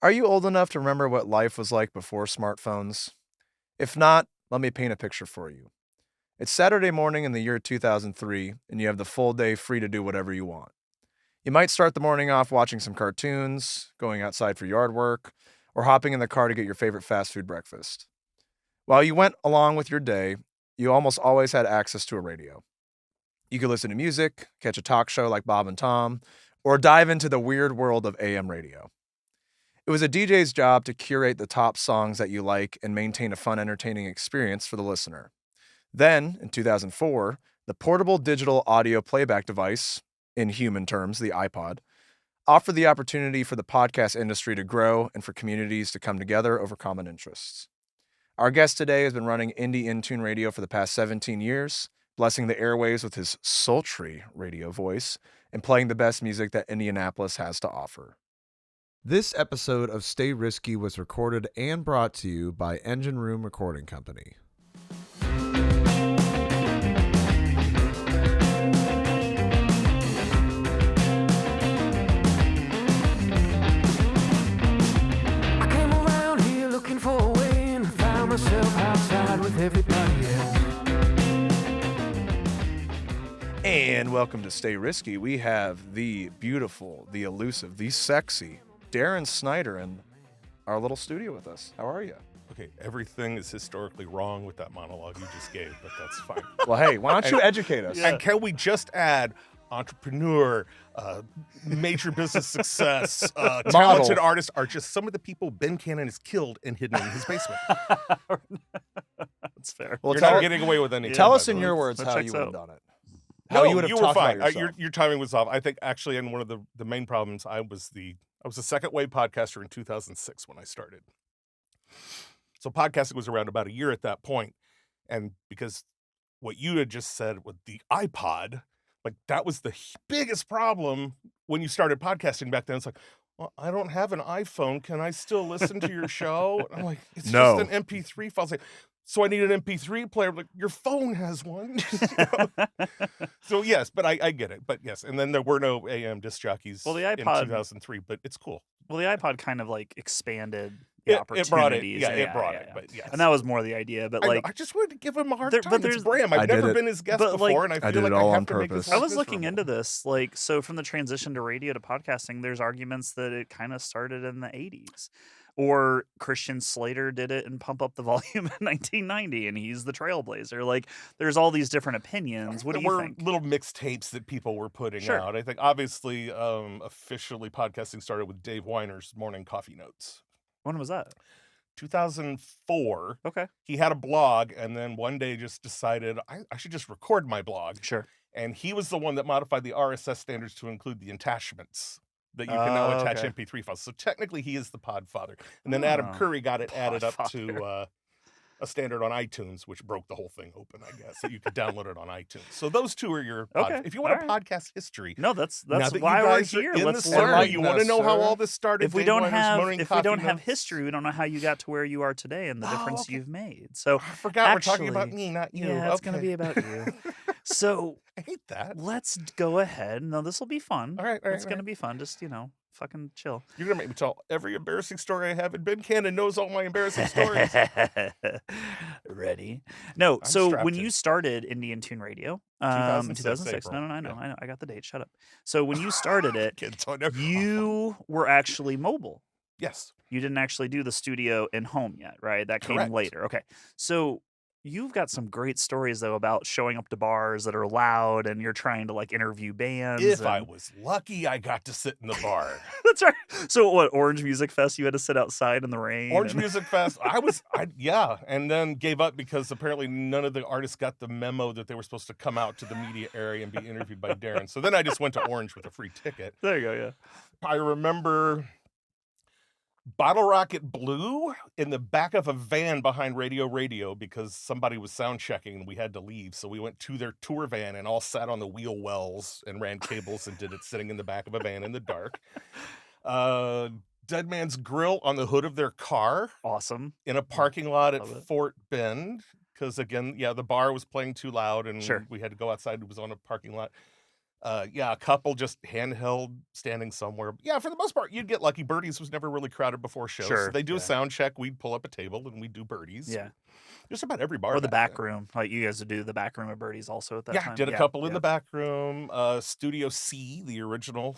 Are you old enough to remember what life was like before smartphones? If not, let me paint a picture for you. It's Saturday morning in the year 2003, and you have the full day free to do whatever you want. You might start the morning off watching some cartoons, going outside for yard work, or hopping in the car to get your favorite fast food breakfast. While you went along with your day, you almost always had access to a radio. You could listen to music, catch a talk show like Bob and Tom, or dive into the weird world of AM radio. It was a DJ's job to curate the top songs that you like and maintain a fun, entertaining experience for the listener. Then, in 2004, the portable digital audio playback device, in human terms, the iPod, offered the opportunity for the podcast industry to grow and for communities to come together over common interests. Our guest today has been running Indy In-Tune radio for the past 17 years, blessing the airwaves with his sultry radio voice and playing the best music that Indianapolis has to offer. This episode of Stay Risky was recorded and brought to you by Engine Room Recording Company. I came around here looking for a way and found myself outside with everybody else. And welcome to Stay Risky. We have the beautiful, the elusive, the sexy Darrin Snider in our little studio with us. How are you? Okay, everything is historically wrong with that monologue you just gave, but that's fine. Well, hey, why don't you educate us? And can we just add entrepreneur, major business success, talented artist are just some of the people Ben Cannon has killed and hidden in his basement. That's fair. Well, You're tell, not getting away with anything. tell by us the in way. your words That how checks you would have out. done it. How No, you would have were talked fine. about yourself. Your timing was off. I think actually, in one of the main problems, I was the second wave podcaster in 2006 when I started. So podcasting was around about a year at that point, and because what you had just said with the iPod, like that was the biggest problem when you started podcasting back then. It's like, well, I don't have an iPhone. Can I still listen to your show? And I'm like, it's No. just an MP3 file. It's like, so I need an MP3 player. I'm like, your phone has one. You know? So yes, but I get it. But yes, and then there were no AM disc jockeys Well, the in iPod 2003, but it's cool. Well, the iPod kind of like expanded the It brought it. opportunities. Yeah, it brought it. But yes. And that was more the idea. But I know, like, I just wanted to give him a hard There- time. but It's there's- Bram. I I've did never it. been his guest But, like, before, and I I feel did like it all I have on to make his purpose. I life was looking into miserable. this. Like, so from the transition to radio to podcasting, there's arguments that it kind of started in the 80s. Or Christian Slater did it and Pump Up the Volume in 1990, and he's the trailblazer. Like, there's all these different opinions. What do There you were think? little mixtapes that people were putting Sure. out. I think obviously, officially podcasting started with Dave Weiner's Morning Coffee Notes. When was that? 2004. Okay. He had a blog, and then one day just decided I should just record my blog. Sure. And he was the one that modified the RSS standards to include the attachments that you can now attach Okay. MP3 files. So technically, he is the pod father. And then Adam Oh, Curry got it added up Podfather. to a standard on iTunes, which broke the whole thing open, I guess, that you could download it on iTunes. So those two are your pod. Okay, If you want all a right. podcast history, No, that's now that why you we're guys are here. in Let's the circle, learn. you want to know how all this started. If we Dave don't Weiner's have Morning if we Coffee don't have Notes. history, we don't know how you got to where you are today and the difference okay. you've made. So I forgot we're talking about actually, me, not you. yeah, it's gonna Okay. be about you. So I hate that. let's go ahead. No, this will be fun. All right, all right, It's all gonna right. be fun. Just fucking chill. You're gonna make me tell every embarrassing story I have, and Ben Cannon knows all my embarrassing stories. Ready? No. I'm So strapped when in. you started Indy In-Tune Radio, in 2006, 2006. April. No, I know. Yeah. I got the date. Shut up. So when you started it, Kids don't know. you were actually mobile. Yes. You didn't actually do the studio in home yet, right? That came Correct. later. Okay. So you've got some great stories though about showing up to bars that are loud and you're trying to like interview bands. If I and- was lucky, I got to sit in the bar. That's right. So what, Orange Music Fest, you had to sit outside in the rain? Orange and- Music Fest. Yeah, and then gave up because apparently none of the artists got the memo that they were supposed to come out to the media area and be interviewed by Darrin. So then I just went to Orange with a free ticket. There you go, yeah. I remember Bottle Rocket Blue in the back of a van behind Radio because somebody was sound checking and we had to leave. So we went to their tour van and all sat on the wheel wells and ran cables and did it sitting in the back of a van in the dark. Dead Man's Grill on the hood of their car Awesome. in a parking lot at Love it. Fort Bend. Because again, yeah, the bar was playing too loud and Sure. we had to go outside. It was on a parking lot. Yeah, a couple just handheld standing somewhere. Yeah, for the most part, you'd get lucky. Birdies was never really crowded before shows. So Sure, they do a yeah. sound check. We'd pull up a table and we'd do birdies. Yeah. Just about every bar. Or the back back then. room. Like you guys would do the back room of Birdies also at that Yeah, time. did a couple in the back room. Studio C, the original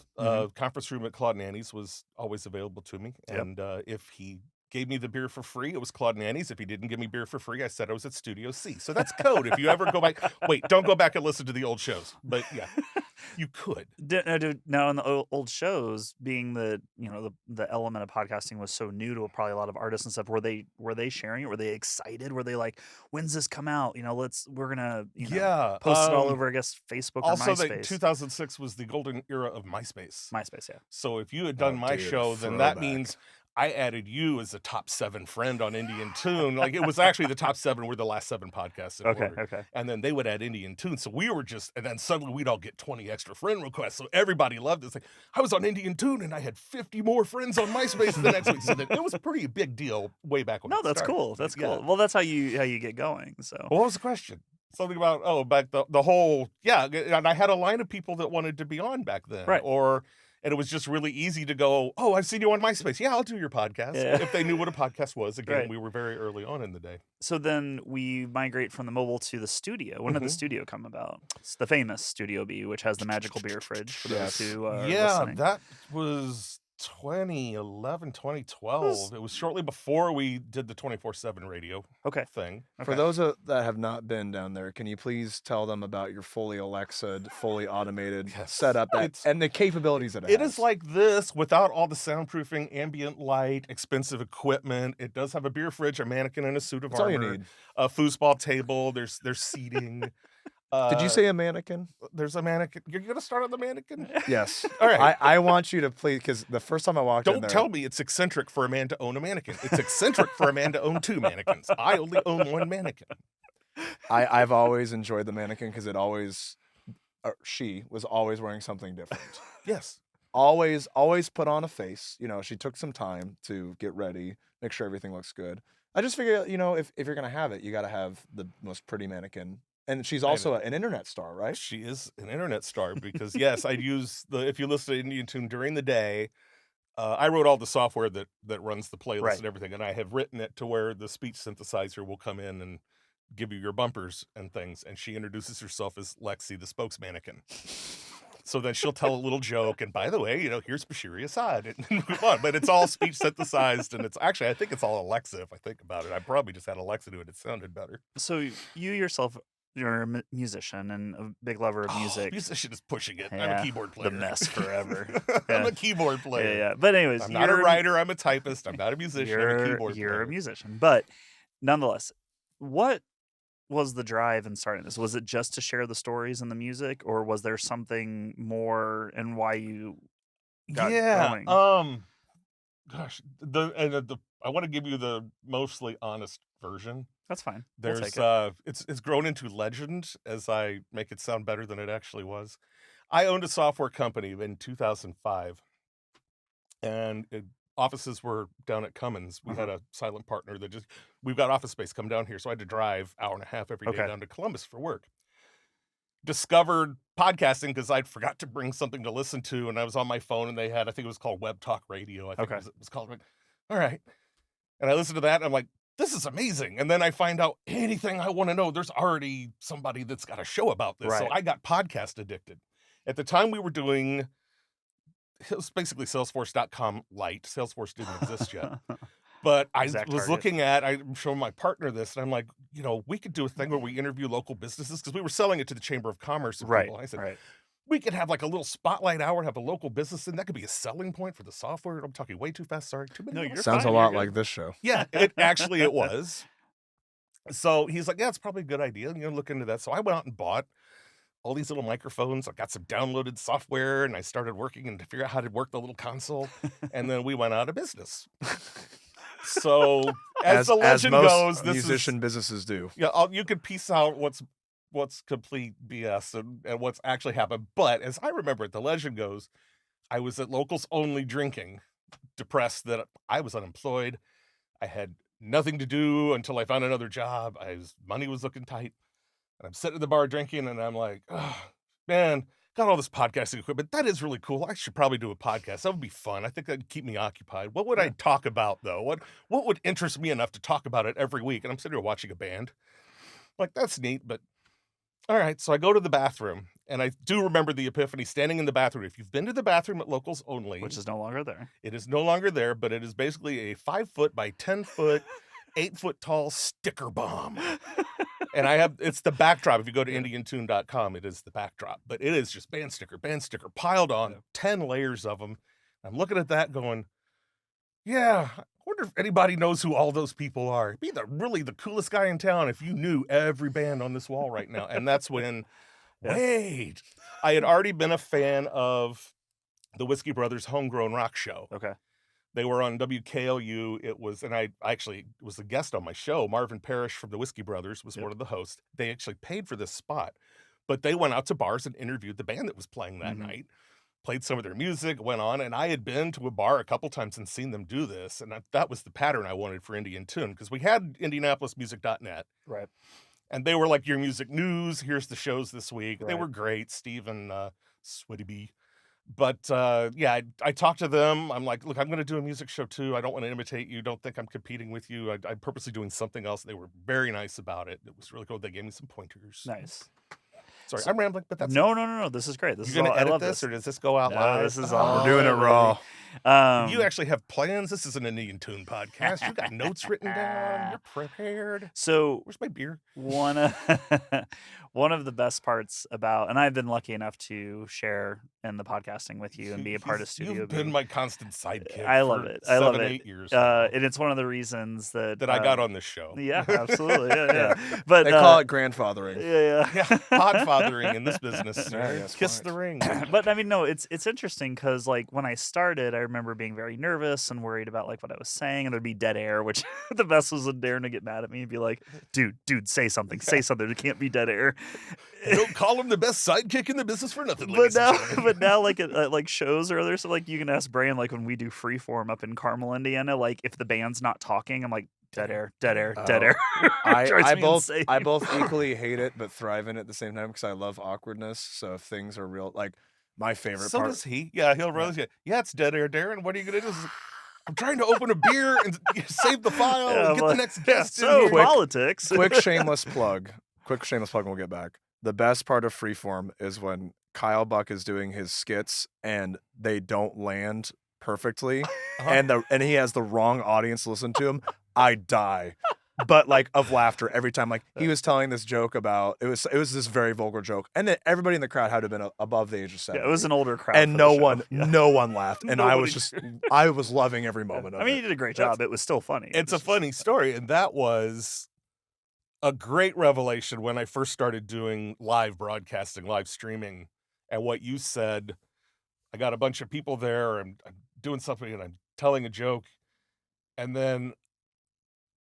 conference room at Claude Nanny's, was always available to me. Yep. And if he gave me the beer for free, it was Claude Nanny's. If he didn't give me beer for free, I said I was at Studio C. So that's code. If you ever go back, wait, don't go back and listen to the old shows. But yeah, you could. Now in the old shows, being the the element of podcasting was so new to probably a lot of artists and stuff, were they sharing it? Were they excited? Were they like, when's this come out? We're gonna Yeah. post it all over, I guess, Facebook or Also, MySpace. 2006 was the golden era of MySpace. MySpace, yeah. So if you had done my dude, show, then that throwback. means I added you as a top 7 friend on Indy In-Tune. Like, it was actually the top 7 were the last 7 podcasts in order. Okay. And then they would add Indy In-Tune. So we were just, and then suddenly we'd all get 20 extra friend requests. So everybody loved it. Like, I was on Indy In-Tune and I had 50 more friends on MySpace the next week. So it was a pretty big deal way back when. No, it that's started. cool. That's Yeah. cool. Well, that's how you get going. So What was the question? Something about, back the whole, yeah. And I had a line of people that wanted to be on back then. Right. And it was just really easy to go, oh, I've seen you on MySpace. Yeah, I'll do your podcast. Yeah. If they knew what a podcast was. Again, Right. we were very early on in the day. So then we migrate from the mobile to the studio. When did the studio come about? It's the famous Studio B, which has the magical beer fridge for Yes. those who are Yeah, listening. that was 2011, 2012. It was shortly before we did the 24/7 radio Okay. thing. For those that have not been down there, can you please tell them about your fully Alexa, fully automated Yes. setup and the capabilities that It has? is like this without all the soundproofing, ambient light, expensive equipment. It does have a beer fridge, a mannequin, and a suit of That's all you armor. need. A foosball table. There's seating. Did you say a mannequin? There's a mannequin? You're gonna start on the mannequin? Yes. All right. I want you to please, because the first time I walked in Don't there, tell me it's eccentric for a man to own a mannequin. It's eccentric for a man to own 2 mannequins. I only own 1 mannequin. I've always enjoyed the mannequin because she was always wearing something different. Yes. always put on a face. She took some time to get ready, make sure everything looks good. I just figure, if you're gonna have it, you got to have the most pretty mannequin. And she's also an internet star, right? She is an internet star because, yes, I'd use if you listen to Indy In-Tune during the day, I wrote all the software that runs the playlist Right. and everything, and I have written it to where the speech synthesizer will come in and give you your bumpers and things, and she introduces herself as Lexi, the spokesmannequin. So then she'll tell a little joke, and by the way, here's Bashiri Assad, and move on. But it's all speech synthesized, and I think it's all Alexa if I think about it. I probably just had Alexa do it. It sounded better. So you yourself, you're a musician and a big lover of music. Musician is pushing it. I'm Yeah, a keyboard player. the mess forever. I'm Yeah. a keyboard player. Yeah. But anyways, I'm not a writer. I'm a typist. I'm not a musician. I'm a keyboard You're player. a musician, but nonetheless, what was the drive in starting this? Was it just to share the stories and the music, or was there something more and why you got going? Gosh, I want to give you the mostly honest version. That's fine. We'll There's take it. it's grown into legend as I make it sound better than it actually was. I owned a software company in 2005, and offices were down at Cummins. We had a silent partner that we've got office space, come down here. So I had to drive hour and a half every day Okay. down to Columbus for work. Discovered podcasting because I'd forgot to bring something to listen to, and I was on my phone, and they had, I think it was called Web Talk Radio. I think Okay. it was called. All right. And I listened to that, and I'm like, this is amazing. And then I find out anything I want to know, there's already somebody that's got a show about this. So Right. I got podcast addicted. At the time we were doing, it was basically Salesforce.com light. Salesforce didn't exist yet. But I Exact was target. looking at, I'm showing my partner this, and I'm like, we could do a thing where we interview local businesses because we were selling it to the Chamber of Commerce. And Right. people. And I said, Right. we could have like a little spotlight hour, have a local business, and that could be a selling point for the software. I'm talking way too fast. Sorry. Too many. No, little you're Sounds fine, a you're lot good. like this show. Yeah, it was. So he's like, yeah, it's probably a good idea. Look into that. So I went out and bought all these little microphones. I got some downloaded software, and I started working and to figure out how to work the little console. And then we went out of business. So as the legend most goes, this musician businesses do. you could piece out what's complete BS and what's actually happened. But as I remember it, the legend goes, I was at locals only drinking, depressed that I was unemployed. I had nothing to do until I found another job. Money was looking tight. And I'm sitting at the bar drinking, and I'm like, oh, man, got all this podcasting equipment. That is really cool. I should probably do a podcast. That would be fun. I think that'd keep me occupied. What would I talk about, though? What would interest me enough to talk about it every week? And I'm sitting here watching a band. Like, that's neat, but all right. So I go to the bathroom, and I do remember the epiphany standing in the bathroom. If you've been to the bathroom at Locals Only, Which is no longer there. it is no longer there, but it is basically a 5-foot by 10-foot, 8-foot tall sticker bomb. And it's the backdrop. If you go to IndyIn-Tune.com, it is the backdrop. But it is just band sticker, piled on, 10 layers of them. I'm looking at that going, yeah, I wonder if anybody knows who all those people are. Be really the coolest guy in town if you knew every band on this wall right now. And that's when, wait, I had already been a fan of the Whiskey Brothers Homegrown Rock Show. Okay. They were on WKLU. It was, and I actually was a guest on my show. Marvin Parrish from the Whiskey Brothers was one of the hosts. They actually paid for this spot, but they went out to bars and interviewed the band that was playing that night, played some of their music, went on, and I had been to a bar a couple times and seen them do this, and that was the pattern I wanted for Indy In-Tune, because we had IndianapolisMusic.net. Right. And they were like, your music news, here's the shows this week. Right. They were great, Steve and Sweaty Bee. But yeah, I talked to them. I'm like, look, I'm going to do a music show too. I don't want to imitate you. Don't think I'm competing with you. I'm purposely doing something else. They were very nice about it. It was really cool. They gave me some pointers. Nice. Sorry, I'm rambling, but that's No. This is great. This You is gonna all, I edit love this, or does this go out No, live? this is all. We're doing it raw. You actually have plans. This is an Indy In-Tune podcast. You got notes written down. You're prepared. So Where's my beer? one of the best parts about, and I've been lucky enough to share in the podcasting with you and be a part of Studio You've B. been my constant sidekick. I love for it. I love 7, it. 8 years. now And it's one of the reasons that I got on this show. Yeah, absolutely. Yeah. But They call it grandfathering. Yeah. Yeah, podfathering in this business. Yeah, yes, Kiss quite. the ring. But I mean, no, it's interesting because like when I started, I remember being very nervous and worried about like what I was saying, and there'd be dead air, which the best was when Darrin to get mad at me and be like, dude, say something. There can't be dead air. Don't call him the best sidekick in the business for nothing. But now, like at like shows or other stuff, like you can ask Brian, like when we do Freeform up in Carmel, Indiana, like if the band's not talking, I'm like dead air. Drives me I insane. both equally hate it but thrive in it at the same time because I love awkwardness. So if things are real, like my favorite So part. does he. Yeah, he'll rose you. Yeah, it's dead air, Darrin. What are you going to do? I'm trying to open a beer and save the file and get the next guest in So here. politics. Quick shameless plug. And we'll get back. The best part of Freeform is when Kyle Buck is doing his skits and they don't land perfectly, and he has the wrong audience listen to him. I die, but like of laughter every time. Like he was telling this joke about it was this very vulgar joke, and then everybody in the crowd had to have been above the age of 7. Yeah, it was an older crowd, and for no the show. one, Yeah. no one laughed, and I was loving every moment of I mean, it. you did a great job. It was still funny. It's a funny story, and that was a great revelation when I first started doing live broadcasting, live streaming, and what you said. I got a bunch of people there, and I'm doing something, and I'm telling a joke, and then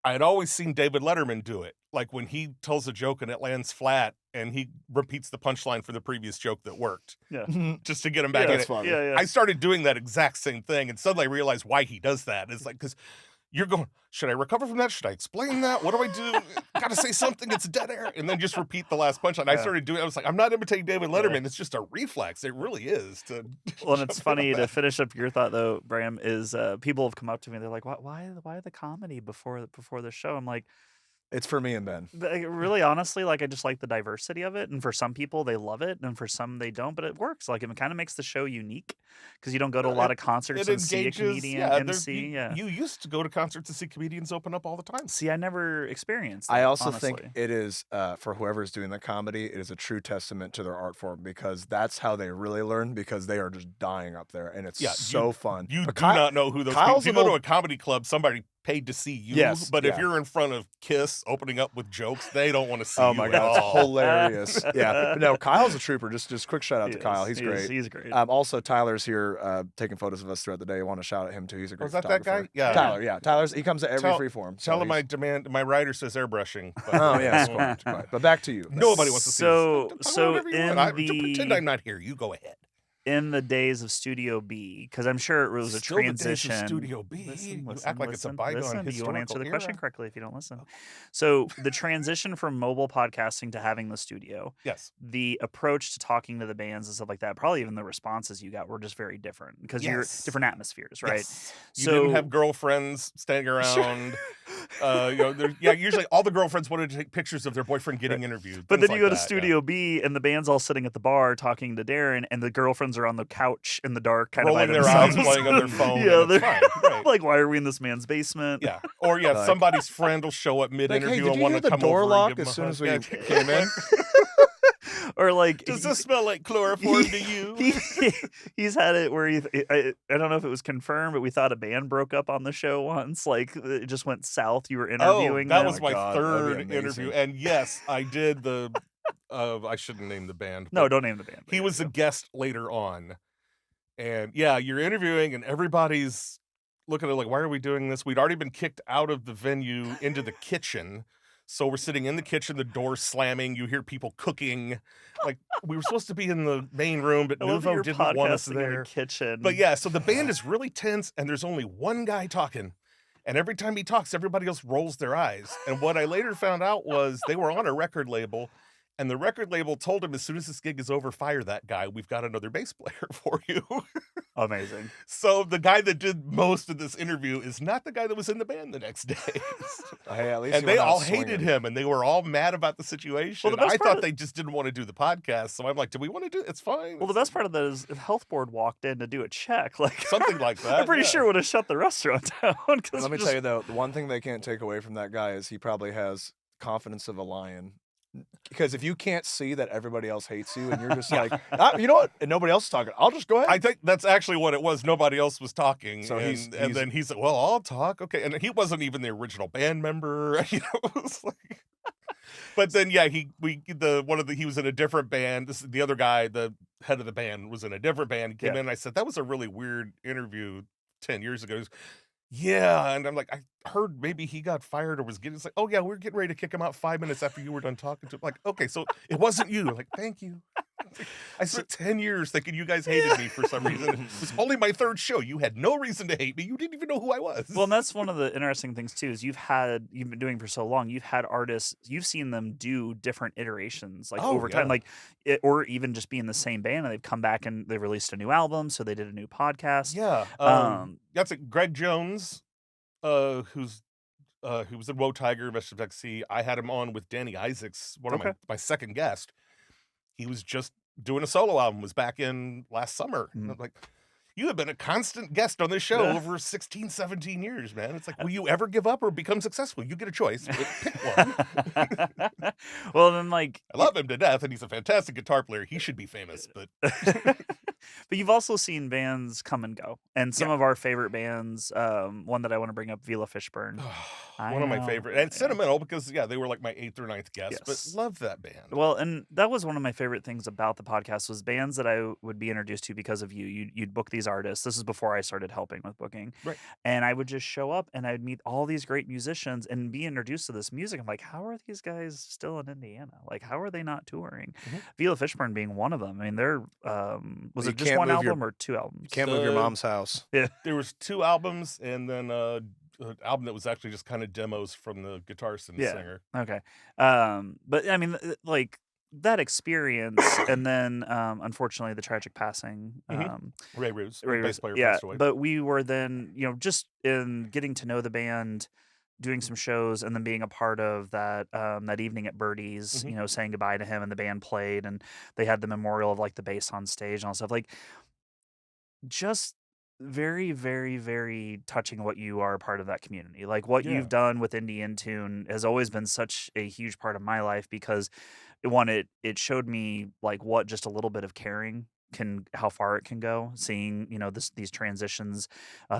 I had always seen David Letterman do it, like when he tells a joke and it lands flat, and he repeats the punchline for the previous joke that worked, Yeah. just to get him back in That's it. funny. Yeah. I started doing that exact same thing, and suddenly I realized why he does that. It's like, because you're going, should I recover from that? Should I explain that? What do I do? Got to say something. It's dead air. And then just repeat the last punchline. I started doing it. I was like, I'm not imitating David Letterman. It's just a reflex. It really is. Well, and it's funny to finish up your thought though, Bram, is people have come up to me. They're like, why the comedy before the show? I'm like, It's for me and Ben. really honestly, like I just like the diversity of it, and for some people they love it, and for some they don't, but it works. Like it kind of makes the show unique because you don't go to a lot of concerts It and see a engages. comedian Yeah, MC. you used to go to concerts and see comedians open up all the time. See, I never experienced that, I also honestly. think it is, for whoever's doing the comedy, it is a true testament to their art form because that's how they really learn because they are just dying up there and it's so fun. You But do not know who those people. Kyle's If you an go to old- a comedy club, somebody paid to see you. Yes, But if yeah. you're in front of Kiss opening up with jokes, they don't want to see Oh you my at god, it's all. hilarious. Yeah, but no, Kyle's a trooper. Just quick shout out to Kyle. He's He is. great. He's great. Also, Tyler's here taking photos of us throughout the day. I want to shout at him too. He's a great Was that that photographer. guy? Yeah. Tyler. Yeah, He comes to every Tell- freeform. Tell him my writer says airbrushing. But Oh yeah, it's quite. But back to you. Nobody wants to see So- this. Talk so about whatever you in want. the- Pretend I'm not here. You go ahead. in the days of Studio B, because I'm sure it was a Still the days of transition. Studio B. Listen, You listen, act like it's a listen, bygone listen. You want to answer historical the question era. correctly if you don't listen. So the transition from mobile podcasting to having the studio, Yes. the approach to talking to the bands and stuff like that, probably even the responses you got were just very different because you're Yes. different atmospheres, right? Yes. You didn't have So girlfriends standing around. Usually all the girlfriends wanted to take pictures of their boyfriend getting interviewed. But things then you like go to that, Studio B and the band's all sitting at the bar talking to Darrin, and the girlfriends are on the couch in the dark, kind rolling of by their eyes, themselves. playing on their phone. Yeah, and it's they're fine. Right. like, why are we in this man's basement? Yeah. Or Like- somebody's friend will show up mid Like, hey, interview did and you want hear to the come door over lock and give as him a soon as hug. we came in? Or like, Does this smell like chloroform to you? he's had it where I don't know if it was confirmed, but we thought a band broke up on the show once. Like it just went south. You were interviewing that them. was my God, that'd be third interview, amazing. and yes, I did the. I shouldn't name the band. No, but don't name the band. he was a guest later on, and yeah, you're interviewing, and everybody's looking at it like, why are we doing this? We'd already been kicked out of the venue into the kitchen. So we're sitting in the kitchen, the door slamming. You hear people cooking. Like we were supposed to be in the main room, but I love that Nuvo you're didn't want us podcasting in a there. kitchen. But yeah, so the band is really tense, and there's only one guy talking. And every time he talks, everybody else rolls their eyes. And what I later found out was they were on a record label, and the record label told him, as soon as this gig is over, fire that guy. We've got another bass player for you. Amazing. So the guy that did most of this interview is not the guy that was in the band the next day. Hey, at least And he they went out all hated swinging. him, and they were all mad about the situation. Well, the best I part thought of- they just didn't want to do the podcast. So I'm like, do we want to do it? It's fine. Well, the best part of that is the health board walked in to do a check. Like Something like that. I'm pretty yeah. sure would have shut the restaurant down. Let me tell you though, the one thing they can't take away from that guy is he probably has confidence of a lion. Because if you can't see that everybody else hates you, and you're just like, you know what, and nobody else is talking, I'll just go ahead. I think that's actually what it was. Nobody else was talking. So and, he's- then he's like, well, I'll talk. Okay. And he wasn't even the original band member. You know, it was like, but then, yeah, he was in a different band. The other guy, the head of the band, was in a different band. He came in and I said, that was a really weird interview 10 years ago. He goes, yeah. And I'm like, I heard maybe he got fired or was getting, it's like, oh yeah, we're getting ready to kick him out 5 minutes after you were done talking to him. Like, okay, so it wasn't you. Like, thank you. I spent 10 years thinking you guys hated me for some reason. It was only my third show. You had no reason to hate me. You didn't even know who I was. Well, and that's one of the interesting things too, is you've been doing for so long, you've had artists, you've seen them do different iterations like over time, yeah. like or even just be in the same band and they've come back and they've released a new album, so they did a new podcast. Yeah. That's it. Greg Jones, who was in Woe Tiger, Vegetative XC. I had him on with Danny Isaacs, one of my second guest. He was just doing a solo album, was back in last summer. And I'm like, you have been a constant guest on this show over 16, 17 years, man. It's like, will you ever give up or become successful? You get a choice. Pick one. Well, then like I love him to death, and he's a fantastic guitar player. He should be famous, but but you've also seen bands come and go, and some of our favorite bands. One that I want to bring up, Vila Fishburne. one of my favorite. And it's sentimental because, they were like my 8th or 9th guest, Yes. but love that band. Well, and that was one of my favorite things about the podcast was bands that I would be introduced to because of you. You'd book these artists. This is before I started helping with booking. Right. And I would just show up and I'd meet all these great musicians and be introduced to this music. I'm like, how are these guys still in Indiana? Like, how are they not touring? Vila Fishburne being one of them. I mean, they're was You it just can't one move your- album or 2 albums? Can't move your The- mom's house. There was 2 albums, and then an album that was actually just kind of demos from the guitarist and Yeah. singer. Okay. But I mean, like that experience, and then unfortunately the tragic passing. Ray Ruse, Ray the bass Rose- player, yeah, passed away. but we were then, just in getting to know the band, doing some shows, and then being a part of that that evening at Birdie's, saying goodbye to him, and the band played, and they had the memorial of like the bass on stage and all stuff. Like, just very, very, very touching what you are a part of that community. Like what Yeah. you've done with Indy In-Tune has always been such a huge part of my life because it showed me like what just a little bit of caring how far it can go, seeing, these transitions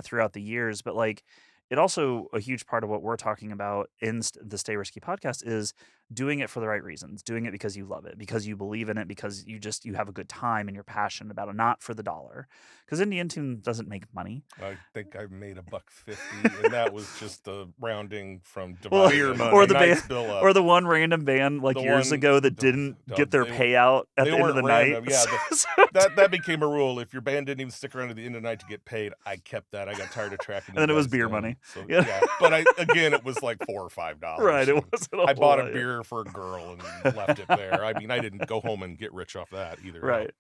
throughout the years. But like it also a huge part of what we're talking about in the Stay Risky podcast is doing it for the right reasons, doing it because you love it, because you believe in it, because you have a good time and you're passionate about it, not for the dollar. Because Indy In-Tune doesn't make money. I think I made $1.50, and that was just the rounding from Well, dividing money. or a the night's band, bill up. or the one random band like The years one- ago that the- didn't no, get their they- payout at they the end of the weren't random, night. yeah, So that became a rule. If your band didn't even stick around to the end of the night to get paid, I kept that. I got tired of tracking. And then you it was guys beer down. money. So, Yeah. yeah, but again, it was like $4 or $5. right, it and wasn't. I bought a lot, yeah. beer for a girl and left it there. I mean, I didn't go home and get rich off that either. Right.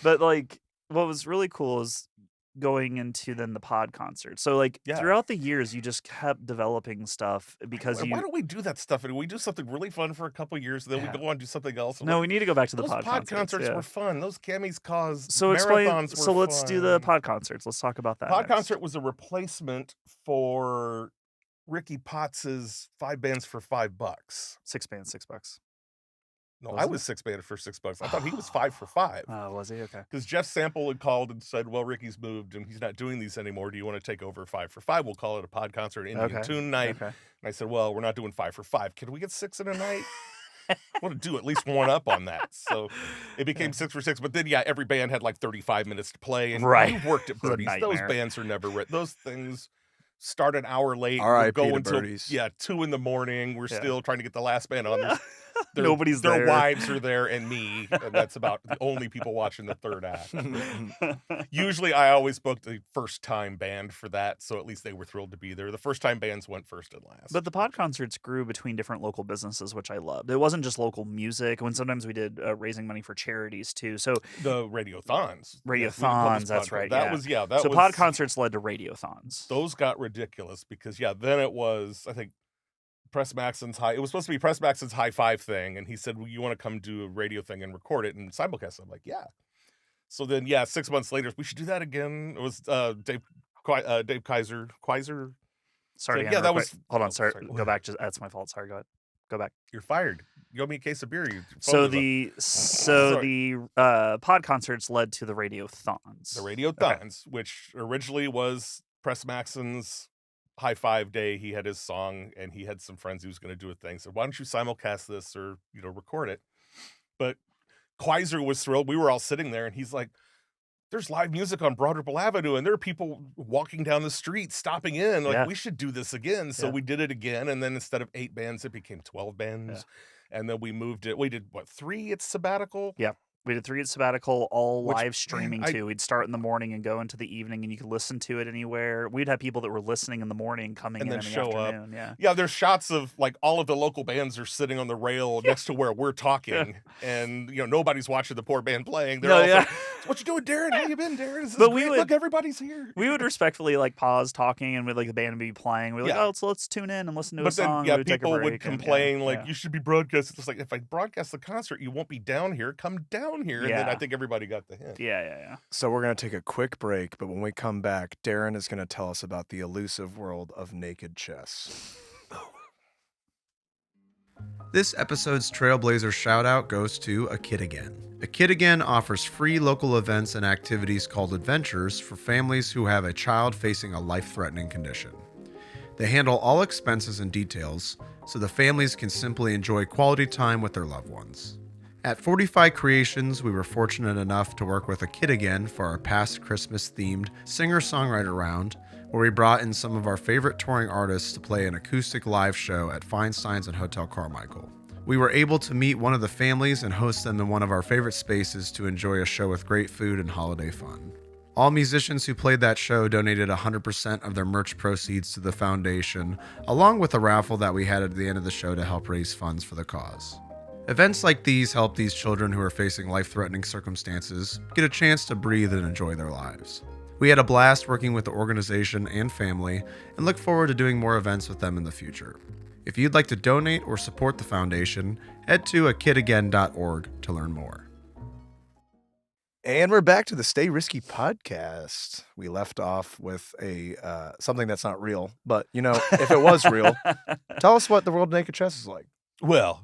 But like what was really cool is going into then the pod concert. So like Yeah. throughout the years you just kept developing stuff because Why don't we do that stuff? And we do something really fun for a couple years, and then Yeah. we go on and do something else. And No, we need to go back to the those pod concerts yeah. were fun. Those Cammy's Cause So explain marathons were so let's do the fun. pod concerts. Let's talk about that. Pod next. concert was a replacement for Ricky Potts's 5 bands for $5. 6 bands, $6. No, Was I it? was 6 banded for $6. I thought he was 5 for 5. Was he? Okay. Because Jeff Sample had called and said, well, Ricky's moved and he's not doing these anymore. Do you want to take over 5 for 5? We'll call it a pod concert, Indy In-Tune night. Okay. And I said, well, we're not doing 5 for 5. Can we get 6 in a night? I want to do at least one up on that. So it became 6 for 6. But then, yeah, every band had like 35 minutes to play. And Right. you've worked at was a Birdies. Those nightmare. bands are never those things start an hour late. R.I.P. Go to until Birdies. 2 in the morning. We're Yeah. still trying to get the last band on. Nobody's their there. wives are there and me, and that's about the only people watching the third act. Usually, I always booked the first time band for that, so at least they were thrilled to be there. The first time bands went first and last. But the pod concerts grew between different local businesses, which I loved. It wasn't just local music. When sometimes we did raising money for charities too. So the radiothons, radiothons, that's right. That yeah. was that so was pod concerts led to radiothons. Those got ridiculous because then it was, I think, Press Maxon's it was supposed to be Press Maxon's High Five thing, and he said, well, you want to come do a radio thing and record it and simulcast? I'm like, yeah. So then 6 months later, we should do that again. It was Dave Kaiser. Sorry, So, Anna, that real was quick. Hold on. oh, Sorry, sorry. go back. That's my fault. Sorry, go ahead. Go back. You're fired. You owe me a case of beer. So the pod concerts led to the radiothons. The radiothons, which originally was Press Maxon's High Five Day. He had his song, and he had some friends he was going to do a thing. So why don't you simulcast this or record it? But Kaiser was thrilled. We were all sitting there, and he's like, "There's live music on Broad Ripple Avenue, and there are people walking down the street, stopping in. Like, Yeah. we should do this again." So Yeah. we did it again, and then instead of 8 bands, it became 12 bands. And then we moved it. We did 3 at sabbatical. Yeah. We did 3 at sabbatical, all Which, live streaming man, too. We'd start in the morning and go into the evening, and you could listen to it anywhere. We'd have people that were listening in the morning coming And in then the show up. afternoon. Yeah. Yeah, there's shots of like all of the local bands are sitting on the rail next to where we're talking, and nobody's watching the poor band playing. They're No, all yeah. like, "What you doing, Darrin? How you been, Darrin? This is But we great. would- Look, everybody's here." We would respectfully like pause talking, and we'd like the band would be playing. We're like, Yeah. oh, so let's tune in and listen to a But song. then, We would take a people would break and- complain like, yeah. "You should be broadcasting." It's like, if I broadcast the concert, you won't be down here. Come down here, and then I Yeah. think everybody got the hint. Yeah. So we're going to take a quick break, but when we come back, Darrin is going to tell us about the elusive world of naked chess. This episode's Trailblazer shout-out goes to A Kid Again. A Kid Again offers free local events and activities called Adventures for families who have a child facing a life-threatening condition. They handle all expenses and details, so the families can simply enjoy quality time with their loved ones. At 45 Creations, we were fortunate enough to work with A Kid Again for our past Christmas-themed singer-songwriter round, where we brought in some of our favorite touring artists to play an acoustic live show at Feinstein's and Hotel Carmichael. We were able to meet one of the families and host them in one of our favorite spaces to enjoy a show with great food and holiday fun. All musicians who played that show donated 100% of their merch proceeds to the foundation, along with a raffle that we had at the end of the show to help raise funds for the cause. Events like these help these children who are facing life-threatening circumstances get a chance to breathe and enjoy their lives. We had a blast working with the organization and family and look forward to doing more events with them in the future. If you'd like to donate or support the foundation, head to akidagain.org to learn more. And we're back to the Stay Risky podcast. We left off with a something that's not real, but if it was real, tell us what the world of naked chess is like. Well,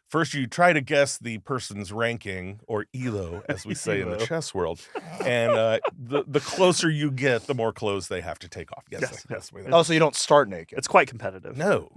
first you try to guess the person's ranking, or ELO, as we say in the chess world, and the closer you get, the more clothes they have to take off. Yes. Oh, so you don't start naked? It's quite competitive. No.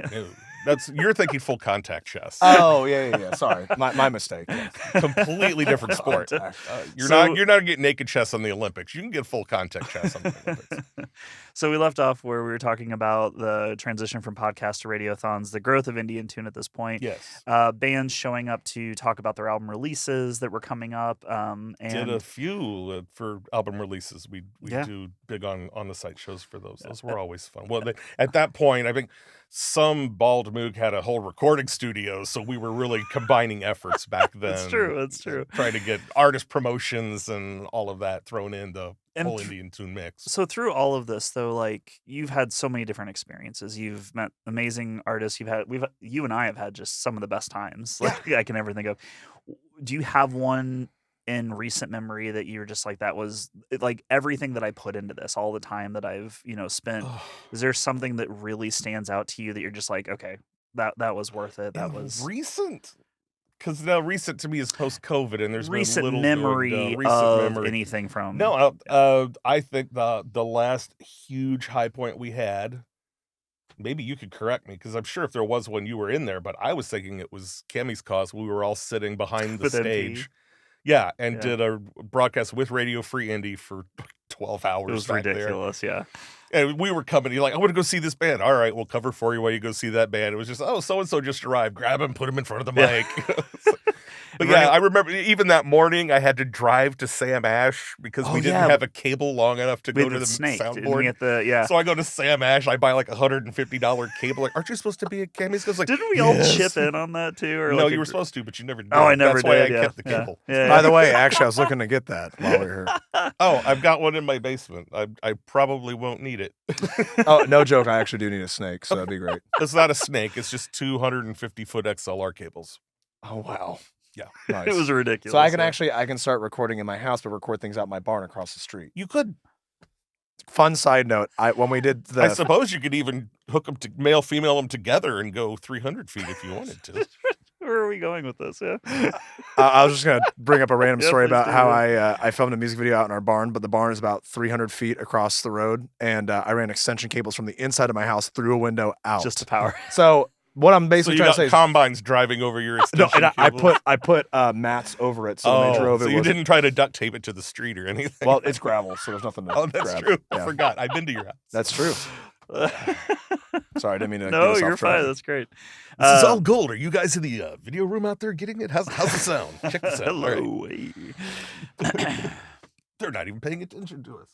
You're thinking full contact chess. Oh, yeah. Sorry. My mistake. Yeah. Completely different sport. Contact. You're So- not getting naked chess on the Olympics. You can get full contact chess on the Olympics. So we left off where we were talking about the transition from podcast to radiothons, the growth of Indy In-Tune at this point. Yes. Bands showing up to talk about their album releases that were coming up. And Did a few for album releases. We Yeah. do big on the site shows for those. Those were always fun. Well, at that point, I think some bald moog had a whole recording studio, so we were really combining efforts back then. That's true. That's true. Trying to get artist promotions and all of that thrown in the And whole Indy In-Tune mix. So through all of this, though, like you've had so many different experiences. You've met amazing artists. You and I have had just some of the best times like I can ever think of. Do you have one in recent memory that you're just like, that was like everything that I put into this, all the time that I've spent? Is there something that really stands out to you that you're just like, okay, that was worth it? That was recent. Because now recent to me is post-COVID, and there's recent been little memory of anything from. No, I think the last huge high point we had, maybe you could correct me, because I'm sure if there was one, you were in there, but I was thinking it was Cammy's Cause. We were all sitting behind the With MP. stage. Yeah, and did a broadcast with Radio Free Indy for 12 hours. It was back ridiculous, there. And we were coming. You're like, I want to go see this band. All right, we'll cover for you while you go see that band. It was just, so-and-so just arrived. Grab him, put him in front of the mic. But I remember even that morning I had to drive to Sam Ash because we didn't have a cable long enough to go to the snake. soundboard. So I go to Sam Ash. I buy like $150 cable. Like, aren't you supposed to be at Cammy's? Like, didn't we all chip in on that too? Or no, like you were supposed to, but you never did. Oh, I never That's why did. I kept the cable. By the way, actually, I was looking to get that while we were here. Oh, I've got one in my basement. I probably won't need it. Oh, no joke. I actually do need a snake, so that'd be great. It's not a snake. It's just 250-foot XLR cables. Oh, wow. Yeah. Nice. It was ridiculous. So I can start recording in my house, but record things out in my barn across the street. You could. Fun side note: when we did I suppose you could even hook them to male, female them together and go 300 feet if you wanted to. Where are we going with this? Yeah. I was just gonna bring up a random story please about do. how I filmed a music video out in our barn, but the barn is about 300 feet across the road, and I ran extension cables from the inside of my house through a window out. Just to power. So what I'm So basically you trying got to say is, combines driving over your no, extension and cables. I put mats over it, so when they drove so it. you wasn't- didn't try to duct tape it to the street or anything. Well, it's gravel, so there's nothing to oh, that's grab. true. I Yeah. forgot. I've been to your house. That's true. Sorry, I didn't mean to. No, get us you're off track. fine. That's great. This is all gold. Are you guys in the video room out there getting it? How's the sound? Check this out. All right. Hello. They're not even paying attention to us.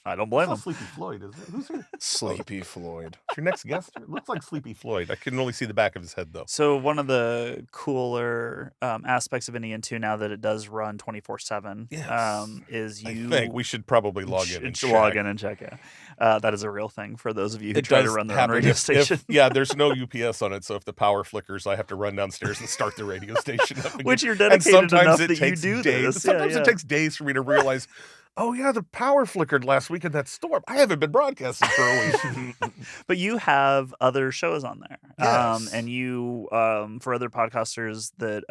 I don't blame It's not them. Sleepy Floyd, is it? Who's here? Sleepy Floyd. It's your next guest? It looks like Sleepy Floyd. I can only see the back of his head, though. So one of the cooler aspects of Indy In-Tune now that it does run 24/7 is you. I think we should probably log in and check. log in and check. Yeah, that is a real thing for those of you who It try to does run their own happen radio if- station. there's no UPS on it, so if the power flickers, I have to run downstairs and start the radio station up again. Which you're And dedicated sometimes enough it that you takes do days. this. Sometimes Yeah. it takes days for me to realize, oh yeah, the power flickered last week in that storm. I haven't been broadcasting for a week. But you have other shows on there, Yes. and you for other podcasters that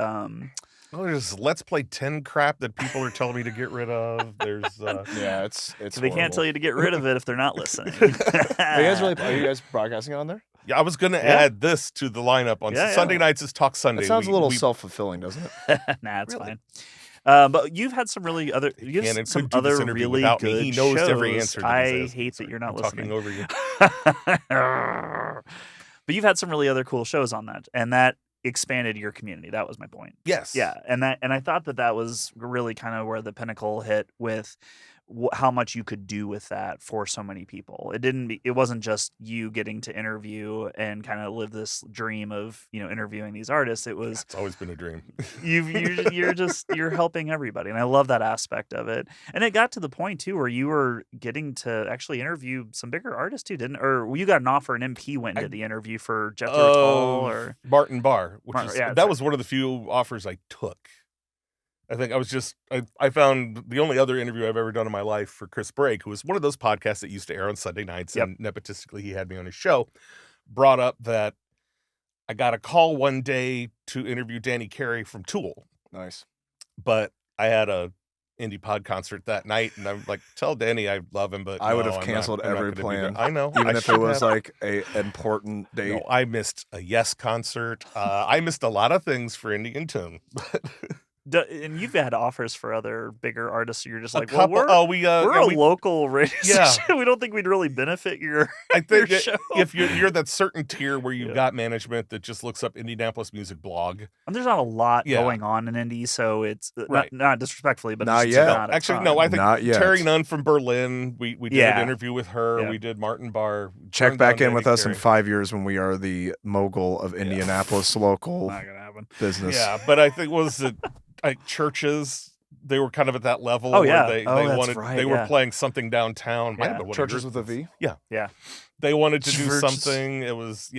Oh, there's Let's Play 10 crap that people are telling me to get rid of. There's Yeah, it's. they can't tell you to get rid of it if they're not listening. Are you guys broadcasting on there? yeah, I was gonna add this to the lineup on Yeah, Sunday nights is Talk Sunday. It sounds a little we, self-fulfilling, doesn't it? Nah, it's Really? fine. But you've had some really other, you have Cannon some could do this other interview really without good me. He knows shows. every answer. That he I says. hate that you're not I'm talking listening. over you. But you've had some really other cool shows on that, and that expanded your community. That was my point. Yes. Yeah, and I thought that was really kind of where the pinnacle hit with how much you could do with that for so many people. It wasn't just you getting to interview and kind of live this dream of interviewing these artists. It was It's always been a dream. you're helping everybody, and I love that aspect of it. And it got to the point too where you were getting to actually interview some bigger artists too, or you got an offer, and MP went and did the interview for Jeff Tull or Martin Barr, which Martin- is yeah, that's that right. was one of the few offers I took. I think I found the only other interview I've ever done in my life for Chris Brake, who was one of those podcasts that used to air on Sunday nights, and nepotistically he had me on his show, brought up that I got a call one day to interview Danny Carey from Tool, Nice. but I had a indie pod concert that night, and I'm like, tell Danny I love him, but I would no, have I'm not- canceled I'm not every gonna be there. plan. I know, Even I if it should was have. like a important date. No, I missed a Yes concert. I missed a lot of things for Indy In-Tune. And you've had offers for other bigger artists. So you're just A like, well, couple. we're a local radio Yeah. station. We don't think we'd really benefit your I think your that show. if you're that certain tier where you've Yeah. got management that just looks up Indianapolis music blog. And there's not a lot Yeah. going on in Indy, so it's Right. not disrespectfully, but Not it's just yet. not a Actually, ton. no. I think Not yet. Terry Nunn from Berlin. We did Yeah. an interview with her. Yeah. We did Martin Barr. Check Turned back down in with Danny us in Carey. 5 years when we are the mogul of Indianapolis local Not gonna happen. business. Yeah, but I think was it like churches. They were kind of at that level. Oh, where yeah. They Oh, that's wanted. right, They were yeah. playing something downtown. Might have Yeah. been one of Churches yours. with a V? Yeah. They wanted to do Churches. something. It was.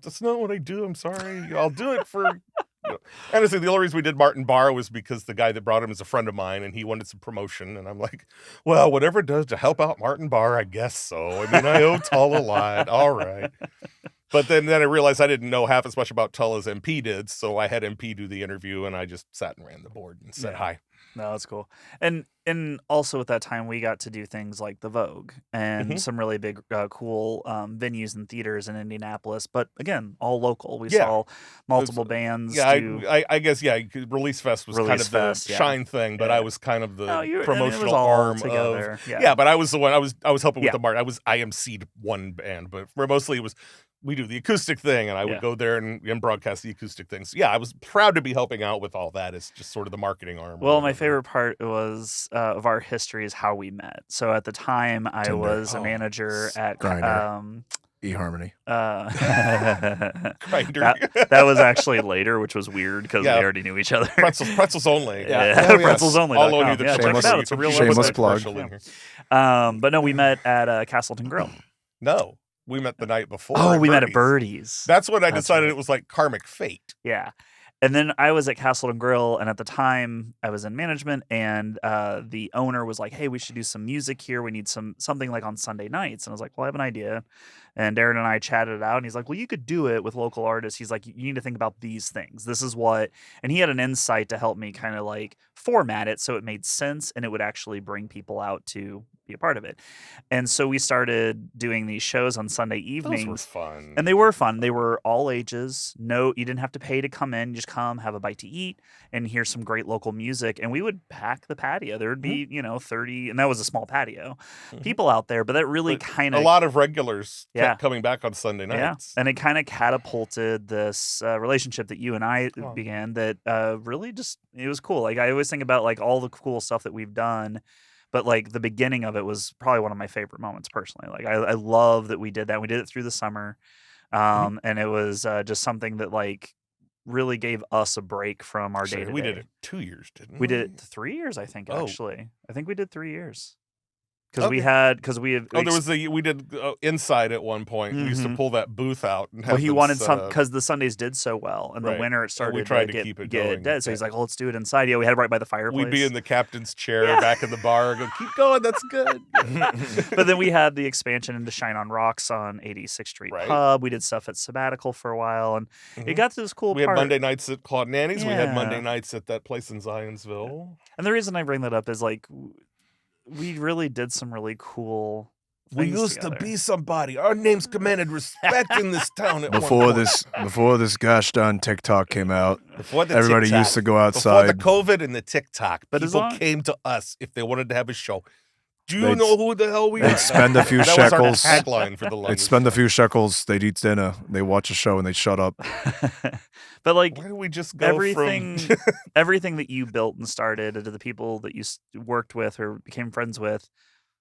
That's not what I do. I'm sorry. I'll do it for. Honestly, the only reason we did Martin Barr was because the guy that brought him is a friend of mine, and he wanted some promotion. And I'm like, well, whatever it does to help out Martin Barr, I guess so. I mean, I owe Tull a lot. All right. But then I realized I didn't know half as much about Tull as MP did, so I had MP do the interview, and I just sat and ran the board and said Yeah. hi. No, that's cool. And also at that time we got to do things like the Vogue and Mhm. some really big, cool venues and theaters in Indianapolis. But again, all local. We Yeah. saw multiple bands. Yeah, do... I guess Release Fest was kind Release of the Fest, yeah. shine thing, but Yeah. I was kind of the No, it was promotional all arm together. of Yeah. But I was the one I was helping Yeah. with the mark. I IMC'd one band, but for mostly it was we do the acoustic thing, and I would Yeah. go there and broadcast the acoustic things. Yeah, I was proud to be helping out with all that. It's just sort of the marketing arm. Well, my of it. favorite part was of our history is how we met. So at the time, I Tinder. was a Oh, manager at Grindr. eHarmony. Grindr. that was actually later, which was weird because Yeah. we already knew each other. pretzels only. Yeah, Oh, yes. pretzelsonly.com. I'll loan you the Yeah, check it shameless- out. It's a real shameless website. plug. Special in here. But no, we met at Castleton Grill. No, we met the night before. Oh, we met at Birdie's. Birdie's. That's when I That's decided right. it was like karmic fate. Yeah. And then I was at Castleton Grill, and at the time I was in management, and the owner was like, "Hey, we should do some music here. We need something like on Sunday nights." And I was like, "Well, I have an idea." And Darrin and I chatted it out, and he's like, "Well, you could do it with local artists." He's like, "You need to think about these things. This is what," and he had an insight to help me kind of like format it so it made sense and it would actually bring people out to be a part of it. And so we started doing these shows on Sunday Those evenings. were fun. And they were fun. They were all ages. No, you didn't have to pay to come in. You just come, have a bite to eat, and hear some great local music. And we would pack the patio. There would be, 30, and that was a small patio, people out there. But that really But kind a of, lot of regulars Yeah. kept coming back on Sunday nights. and it kind of catapulted this relationship that you and I Oh. began. That really just it was cool. Like I always think about like all the cool stuff that we've done. But like the beginning of it was probably one of my favorite moments personally. Like I love that we did that. We did it through the summer, and it was just something that like really gave us a break from our day Actually, to we day. did it 2 years, didn't we? We did it 3 years, I think. Oh. Actually, I think we did 3 years because we Okay. had Oh, there was we did Inside at one point. We used to Mhm. pull that booth out. And Well, have he them wanted set some up. because the Sundays did so well, and Right. the winter it And started we tried to get, keep it get going. dead. So Yeah. he's like, "Well, let's do it inside." Yeah, we had it right by the fireplace. We'd be in the captain's chair Yeah. back in the bar and go, keep going, that's good. But then we had the expansion into Shine on Rocks on 86th Street Right. Pub. We did stuff at Sabbatical for a while, and it Mhm. got to this cool We had part. Monday nights at Claude Nanny's. We had Monday Yeah. nights at that place in Zionsville. And the reason I bring that up is like we really did some really cool. We things used together. to be somebody. Our names commanded respect in this town at one Before point. before this gosh darn TikTok came out, Before the everybody TikTok. used to go Before the outside. COVID and the TikTok, But as people long- came to us if they wanted to have a show. Do you They'd know who the hell we are? They'd spend a few that shekels. was our tagline for the They'd longest spend a time. few shekels. They'd eat dinner. They watch a show and they shut up. But like Why do we just go everything, from... everything that you built and started, and to the people that you worked with or became friends with,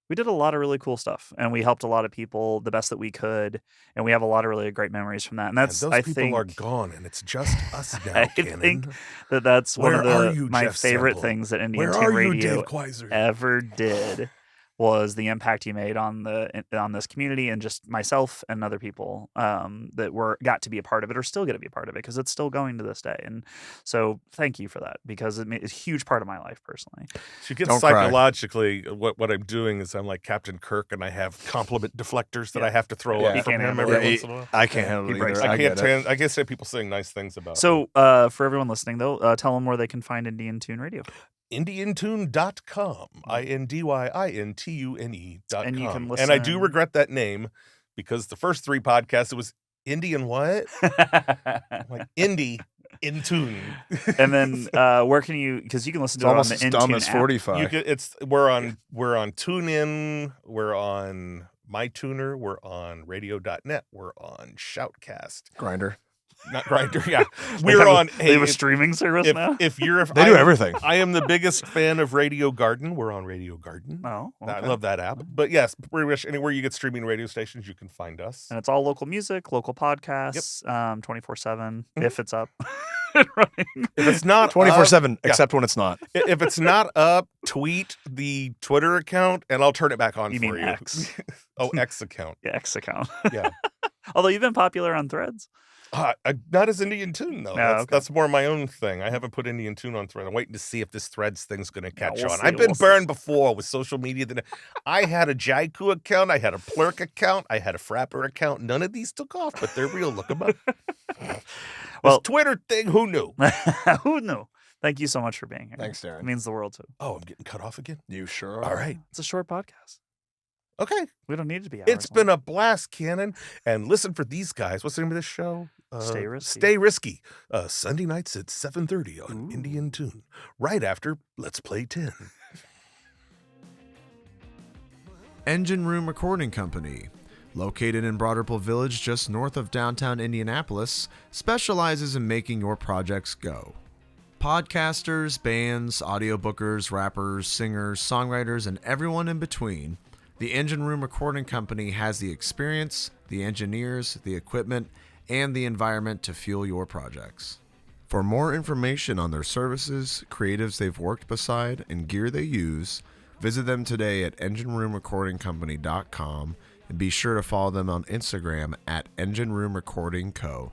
we did a lot of really cool stuff, and we helped a lot of people the best that we could, and we have a lot of really great memories from that. And that's those I people think are gone, and it's just us now, I Cannon. think that's one of Where are the you, my Jeff favorite Semple? things that Indy Where In-Tune are you, Radio Dave Quaiser? ever did was the impact you made on this community and just myself and other people that got to be a part of it or still get to be a part of it because it's still going to this day. And so thank you for that because it's a huge part of my life personally. She gets Don't cry. psychologically. What I'm doing is I'm like Captain Kirk, and I have compliment deflectors that Yeah. I have to throw Yeah. up He from can't him handle every it. once in a while. I can't handle He it breaks either. I get can't. it. I can't say people saying nice things about. me. So for everyone listening though, tell them where they can find Indy In-Tune Radio. IndyIn-Tune.com. INDYINTUNE.com. And you can And I do listen- regret that name because the first 3 podcasts, it was Indian what? I'm like, Indy In-Tune. And then where can you? Because you can listen It's to it on almost the as dumb In-Tune as app. 45. We're on TuneIn, we're on MyTuner, we're on Radio.net, we're on Shoutcast, Grinder. not Grindr. Yeah, They we're have a- on. They have a if- streaming service now. If you're, They do everything. I am the biggest fan of Radio Garden. We're on Radio Garden. Oh, I okay. love that app. But yes, pretty much anywhere you get streaming radio stations, you can find us. And it's all local music, local podcasts, 24/7 Mhm. if it's up and running. If it's not 24/7, up- yeah. except when it's not. If it's not up, tweet the Twitter account, and I'll turn it back on You for mean you. X. Oh, X account. Yeah, X account. Yeah. Although you've been popular on Threads. Not as Indian Tune though. No, That's, okay. that's more my own thing. I haven't put Indian Tune on Thread. I'm waiting to see if this Threads thing's going to catch we'll on. see, I've been we'll see. burned before with social media. I had a Jaiku account. I had a Plurk account. I had a Frapper account. None of these took off, but they're real. Look them up. Well- This Twitter thing, who knew? Who knew? Thank you so much for being here. Thanks, It Darrin. means the world to. Oh, I'm getting cut off again. You sure are. All right. It's a short podcast. Okay. We don't need it to be hours. It's been a blast, Cannon. And listen for these guys. What's the name of this show? Stay Risky. Stay Risky. Sunday nights at 7:30 on Ooh. Indian Tune. Right after Let's Play 10. Engine Room Recording Company, located in Broderpool Village just north of downtown Indianapolis, specializes in making your projects go. Podcasters, bands, audiobookers, rappers, singers, songwriters, and everyone in between, the Engine Room Recording Company has the experience, the engineers, the equipment, and the environment to fuel your projects. For more information on their services, creatives they've worked beside, and gear they use, visit them today at engineroomrecordingcompany.com and be sure to follow them on Instagram at Engine Room Recording Co.